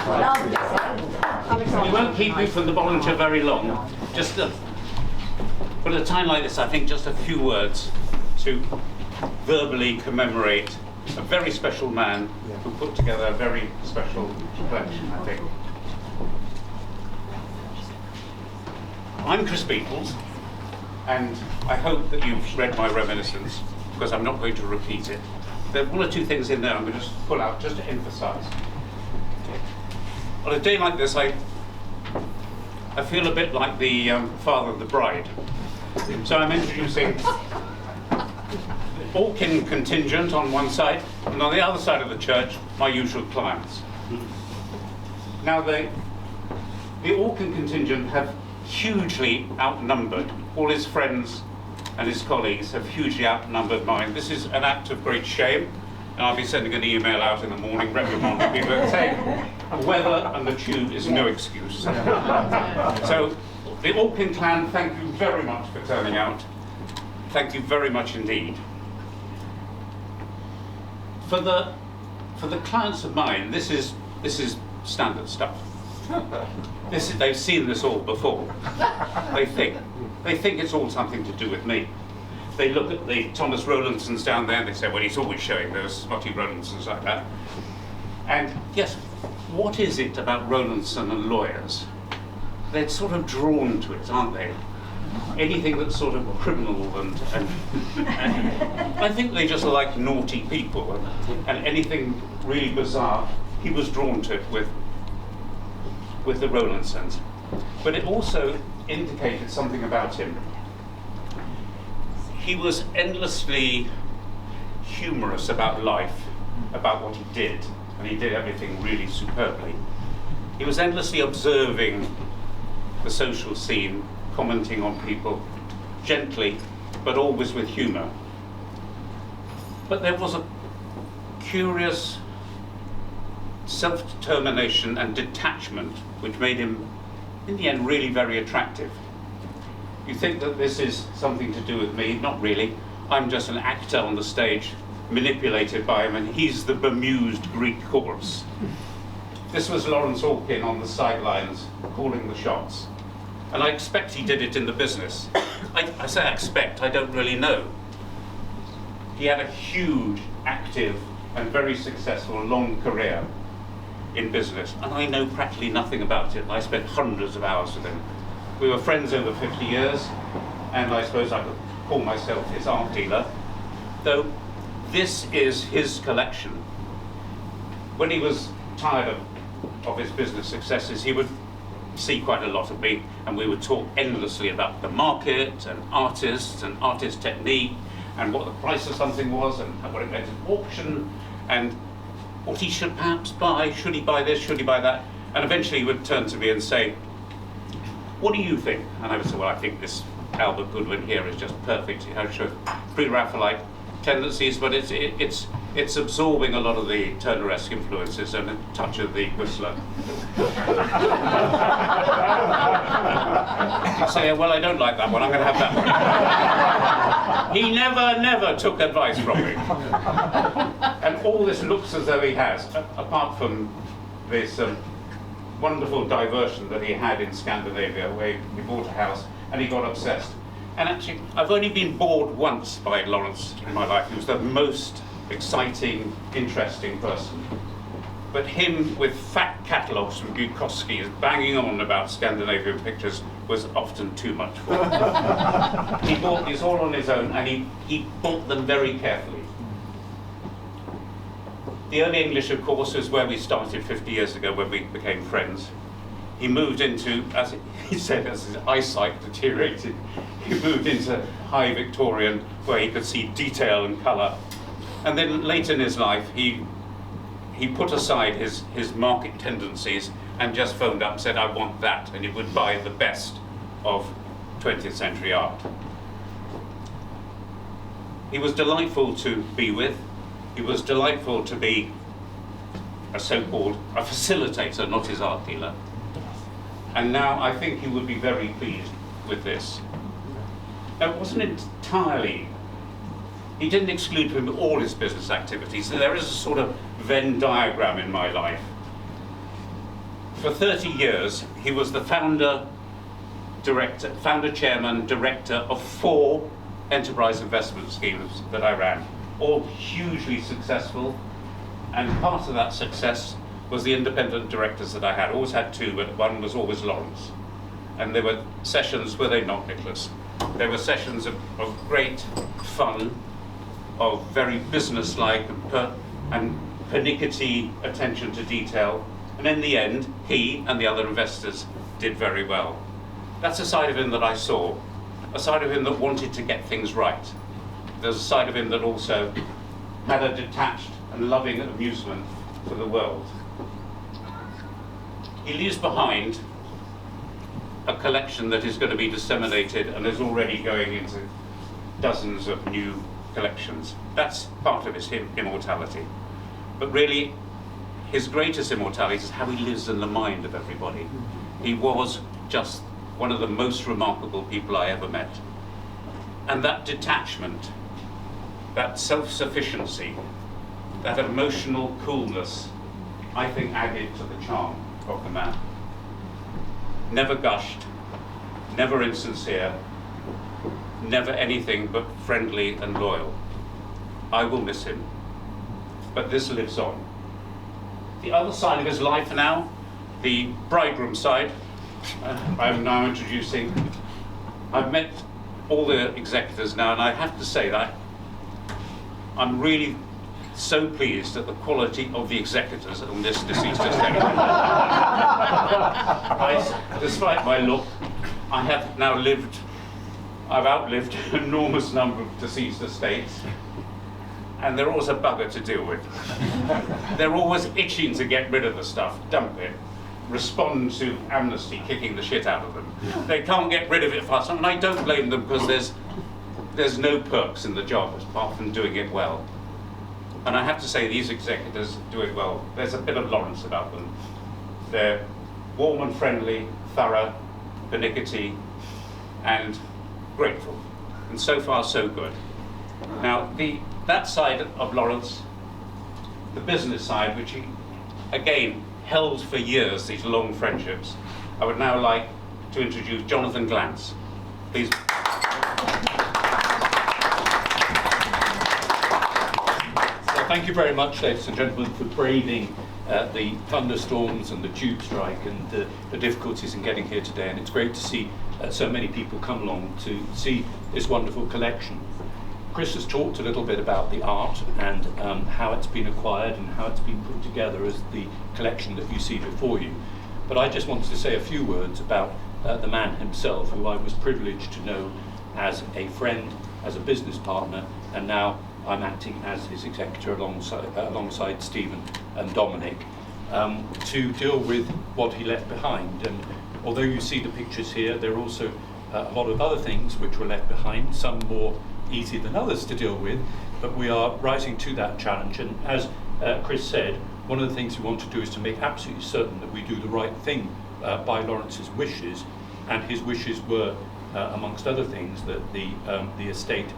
We won't keep you from the volunteer very long. Just but at a time like this, I think just a few words to verbally commemorate a very special man who put together a very special collection, I think. I'm Chris Beetles, and I hope that you've read my reminiscence, because I'm not going to repeat it. There are one or two things in there I'm going to just pull out just to emphasize. On a day like this, I feel a bit like the father of the bride. So I'm introducing the Alkin contingent on one side, and on the other side of the church, my usual clients. Now, the Alkin contingent have hugely outnumbered. All his friends and his colleagues have hugely outnumbered mine. This is an act of great shame, and I'll be sending an email out in the morning reprimanding people and saying weather and the tube is no excuse. So, the Alkin clan, thank you very much for turning out. Thank you very much indeed. For the clients of mine, this is standard stuff. They've seen this all before. They think it's all something to do with me. They look at the Thomas Rowlandsons down there and they say, well, he's always showing those spotty Rowlandsons like that. And yes, what is it about Rowlandson and lawyers? They're sort of drawn to it, aren't they? Anything that's sort of criminal and I think they just like naughty people, and anything really bizarre, he was drawn to it with the Rowlandsons. But it also indicated something about him. He was endlessly humorous about life, about what he did, and he did everything really superbly. He was endlessly observing the social scene, commenting on people gently, but always with humour. But there was a curious self-determination and detachment which made him, in the end, really very attractive. You think that this is something to do with me? Not really. I'm just an actor on the stage, manipulated by him, and he's the bemused Greek chorus. This was Lawrence Alkin on the sidelines, calling the shots. And I expect he did it in the business. I say I expect, I don't really know. He had a huge, active, and very successful long career in business, and I know practically nothing about it. I spent hundreds of hours with him. We were friends over 50 years, and I suppose I could call myself his art dealer, though this is his collection. When he was tired of his business successes, he would see quite a lot of me, and we would talk endlessly about the market and artists and artist technique and what the price of something was and what it meant at auction and what he should perhaps buy. Should he buy this? Should he buy that? And eventually he would turn to me and say, what do you think? And I would say, well, I think this Albert Goodwin here is just perfect. It has pre-Raphaelite tendencies, but it's absorbing a lot of the Turneresque influences and a touch of the Whistler. You say, well, I don't like that one, I'm going to have that one. He never took advice from me. And all this looks as though he has, apart from this wonderful diversion that he had in Scandinavia, where he bought a house and he got obsessed. And actually, I've only been bored once by Lawrence in my life. He was the most exciting, interesting person. But him with fat catalogues from Bukowski banging on about Scandinavian pictures was often too much for him. He bought these all on his own, and he bought them very carefully. The Early English, of course, is where we started 50 years ago when we became friends. He moved into, as he said, as his eyesight deteriorated, he moved into High Victorian, where he could see detail and colour. And then later in his life, he put aside his market tendencies and just phoned up and said, I want that, and he would buy the best of 20th century art. He was delightful to be with. He was delightful to be a so-called a facilitator, not his art dealer. And now I think he would be very pleased with this. Now, it wasn't entirely, he didn't exclude from all his business activities. So there is a sort of Venn diagram in my life. For 30 years, he was the founder, chairman, director of 4 enterprise investment schemes that I ran, all hugely successful. And part of that success was the independent directors that I had. Always had 2, but one was always Lawrence. And there were sessions, were they not, Nicholas? There were sessions of great fun, of very businesslike and pernickety attention to detail. And in the end, he and the other investors did very well. That's a side of him that I saw, a side of him that wanted to get things right. There's a side of him that also had a detached and loving amusement for the world. He leaves behind a collection that is going to be disseminated and is already going into dozens of new collections. That's part of his immortality. But really, his greatest immortality is how he lives in the mind of everybody. He was just one of the most remarkable people I ever met. And that detachment, that self-sufficiency, that emotional coolness, I think added to the charm of the man. Never gushed, never insincere, never anything but friendly and loyal. I will miss him, but this lives on. The other side of his life now, the bridegroom side, I'm now introducing. I've met all the executors now, and I have to say that I'm really so pleased at the quality of the executors on this deceased estate. Despite my look, I've outlived an enormous number of deceased estates, and they're always a bugger to deal with. They're always itching to get rid of the stuff, dump it, respond to amnesty kicking the shit out of them. They can't get rid of it fast, and I don't blame them, because there's no perks in the job apart from doing it well. And I have to say, these executors do it well. There's a bit of Lawrence about them. They're warm and friendly, thorough, pernickety, and grateful. And so far, so good. Now, that side of Lawrence, the business side, which he, again, held for years, these long friendships, I would now like to introduce Jonathan Glantz. Please. Thank you very much, ladies and gentlemen, for braving the thunderstorms and the tube strike and the difficulties in getting here today. And it's great to see so many people come along to see this wonderful collection. Chris has talked a little bit about the art and how it's been acquired and how it's been put together as the collection that you see before you. But I just wanted to say a few words about the man himself, who I was privileged to know as a friend, as a business partner, and now I'm acting as his executor alongside Stephen and Dominic, to deal with what he left behind. And although you see the pictures here, there are also a lot of other things which were left behind, some more easy than others to deal with, but we are rising to that challenge. And as Chris said, one of the things we want to do is to make absolutely certain that we do the right thing by Lawrence's wishes, and his wishes were, amongst other things, that the estate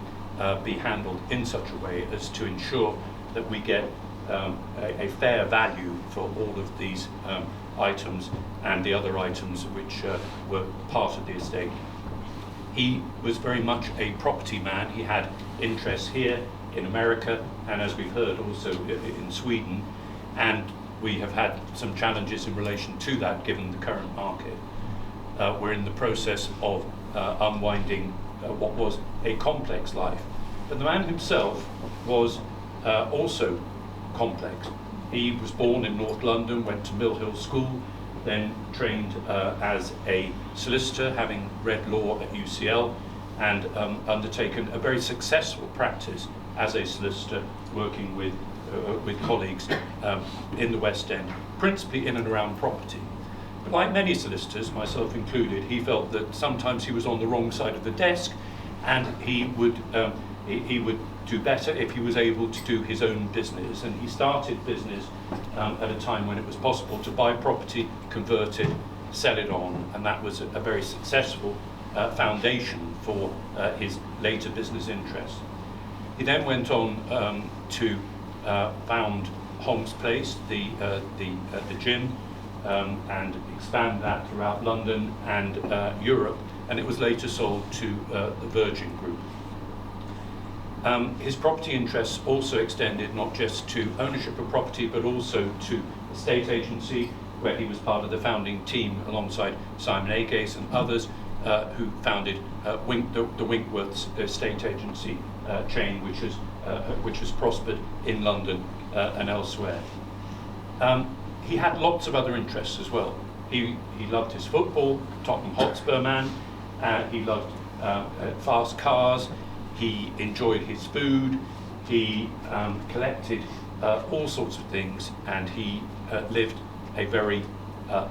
be handled in such a way as to ensure that we get a fair value for all of these items and the other items which were part of the estate. He was very much a property man. He had interests here in America, and as we've heard, also in Sweden, and we have had some challenges in relation to that given the current market. We're in the process of unwinding what was a complex life. But the man himself was also complex. He was born in North London, went to Mill Hill School, then trained as a solicitor, having read law at UCL, and undertaken a very successful practice as a solicitor, working with colleagues in the West End, principally in and around property. But like many solicitors, myself included, he felt that sometimes he was on the wrong side of the desk, and he would do better if he was able to do his own business. And he started business at a time when it was possible to buy property, convert it, sell it on, and that was a very successful foundation for his later business interests. He then went on to found Holmes Place, the gym, and expand that throughout London and Europe, and it was later sold to the Virgin Group. His property interests also extended not just to ownership of property, but also to estate agency, where he was part of the founding team alongside Simon Agace and others who founded the Winkworths estate agency chain, which has prospered in London and elsewhere. He had lots of other interests as well. He loved his football, Tottenham Hotspur man. He loved fast cars. He enjoyed his food. He collected all sorts of things, and he lived a very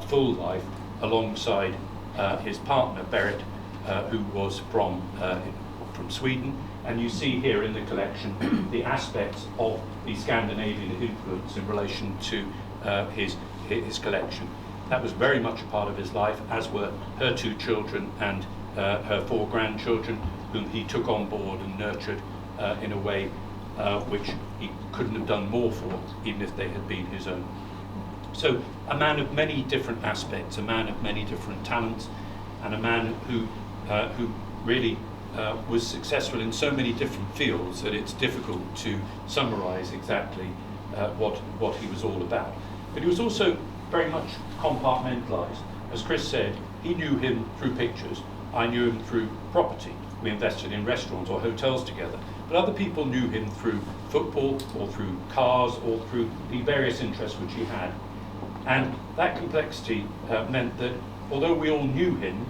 full life alongside his partner Berit, who was from Sweden. And you see here in the collection the aspects of the Scandinavian influence in relation to his collection. That was very much a part of his life, as were her 2 children and her 4 grandchildren, whom he took on board and nurtured in a way which he couldn't have done more for, even if they had been his own. So a man of many different aspects, a man of many different talents, and a man who really was successful in so many different fields that it's difficult to summarize exactly what he was all about. But he was also very much compartmentalized. As Chris said, he knew him through pictures. I knew him through property. We invested in restaurants or hotels together. But other people knew him through football or through cars or through the various interests which he had. And that complexity meant that although we all knew him,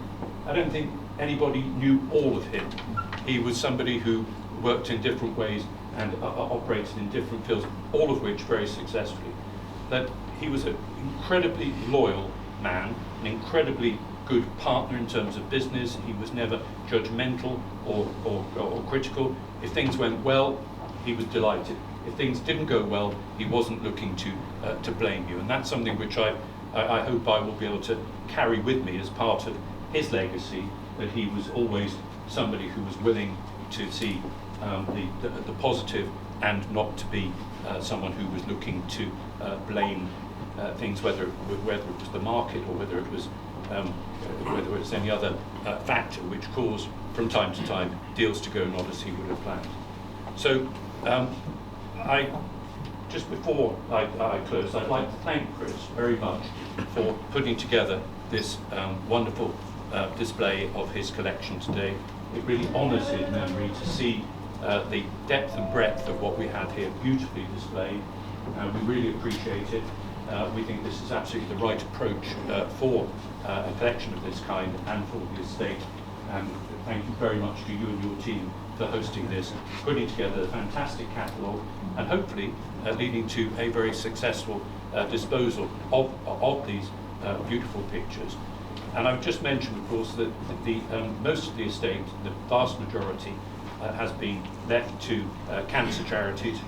I don't think anybody knew all of him. He was somebody who worked in different ways and operated in different fields, all of which very successfully. That he was an incredibly loyal man, an incredibly good partner in terms of business. He was never judgmental or critical. If things went well, he was delighted. If things didn't go well, he wasn't looking to blame you. And that's something which I hope I will be able to carry with me as part of his legacy, that he was always somebody who was willing to see the positive and not to be someone who was looking to blame things, whether it was the market or whether it was any other factor which caused from time to time deals to go not as he would have planned. So just before I close, I'd like to thank Chris very much for putting together this wonderful display of his collection today. It really honours his memory to see the depth and breadth of what we have here beautifully displayed. We really appreciate it. We think this is absolutely the right approach for a collection of this kind and for the estate. And thank you very much to you and your team for hosting this, putting together a fantastic catalogue, and hopefully leading to a very successful disposal of these beautiful pictures. And I've just mentioned, of course, that most of the estate, the vast majority, has been left to cancer charities,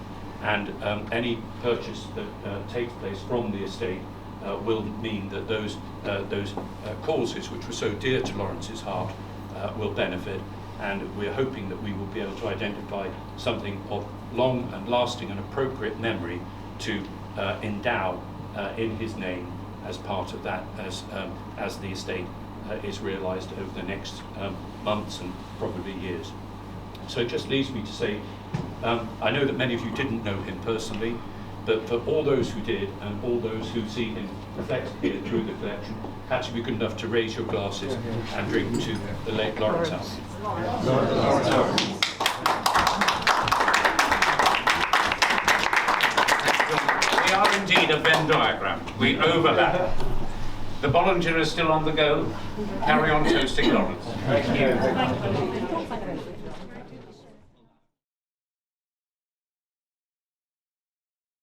and any purchase that takes place from the estate will mean that those causes which were so dear to Lawrence's heart will benefit. And we're hoping that we will be able to identify something of long and lasting and appropriate memory to endow in his name as part of that, as the estate is realised over the next months and probably years. So it just leaves me to say, I know that many of you didn't know him personally, but for all those who did and all those who see him reflected here through the collection, perhaps you'd be good enough to raise your glasses and drink to the late Lawrence House. We are indeed a Venn diagram. We overlap. The Bollinger is still on the go. Carry on toasting Lawrence. Thank you.